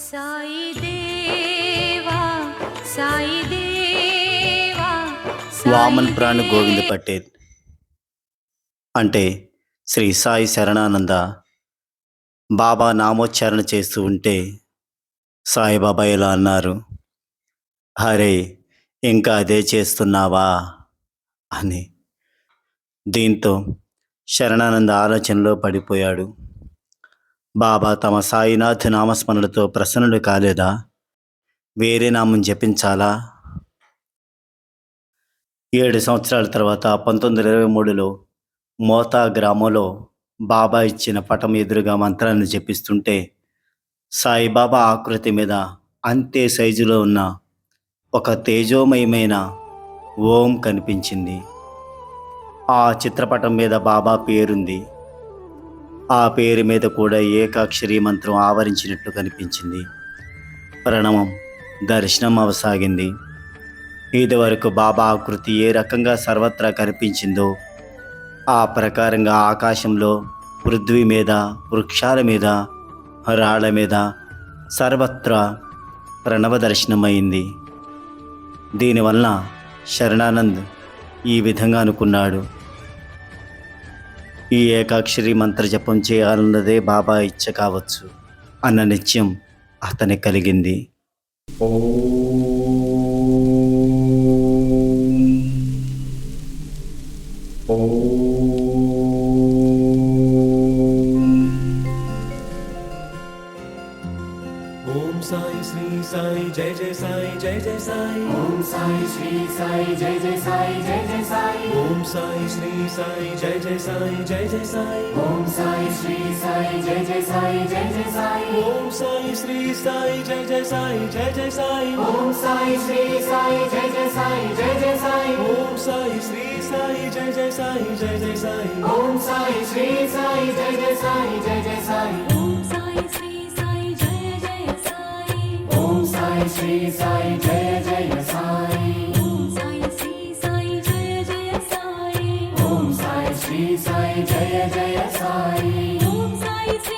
సాయి దేవా సాయి దేవా వామన్ ప్రాణ్ గోవింద్ పటేల్ అంటే శ్రీ సాయి శరణానంద బాబా నామోచ్చారణ చేస్తూ ఉంటే సాయిబాబా ఇలా అన్నారు, హరే ఇంకా అదే చేస్తున్నావా అని. దీంతో శరణానంద ఆలోచనలో పడిపోయాడు. బాబా తమ సాయినాథ్ నామస్మరణతో ప్రసన్నుడు కాలేదా? వేరే నామం జపించాలా? 7 సంవత్సరాల తర్వాత 1923లో మోతా గ్రామంలో బాబా ఇచ్చిన పటం ఎదురుగా మంత్రాన్ని జపిస్తుంటే సాయిబాబా ఆకృతి మీద అంతే సైజులో ఉన్న ఒక తేజోమయమైన ఓం కనిపించింది. ఆ చిత్రపటం మీద బాబా పేరుంది. ఆ పేరు మీద కూడా ఏకాక్షరి మంత్రం ఆవరించినట్లు కనిపించింది. ప్రణవం దర్శనం అవసాగింది. ఇదివరకు బాబా ఆకృతి ఏ రకంగా సర్వత్రా కనిపించిందో ఆ ప్రకారంగా ఆకాశంలో, పృథ్వీ మీద, వృక్షాల మీద, రాళ్ల మీద సర్వత్రా ప్రణవ దర్శనమైంది. దీనివల్ల శరణానంద్ ఈ విధంగా అనుకున్నాడు, ఈ ఏకాక్షరి మంత్ర జపం చేయాలన్నదే బాబా ఇచ్చ కావచ్చు అన్న నిశ్చయం అతనికి కలిగింది. ओम साई श्री साई जय जय साई जय जय साई। ओम साई श्री साई जय जय साई जय जय साई। ओम साई श्री साई जय जय साई जय जय साई। ओम साई श्री साई जय जय साई जय जय साई। ओम साई श्री साई जय जय साई जय जय साई। ओम साई श्री साई जय जय साई जय जय साई। ओम साई श्री साई जय जय साई जय जय साई। ओम साई श्री साई जय जय साई जय जय साई। ఓం సాయి శ్రీ సాయి జయ జయ సాయి ओम साई श्री साई जय जय साई। ఓం సాయి శ్రీ సాయి జయ జయ సాయి ओम साई श्री साई जय जय साई। ఓం సాయి శ్రీ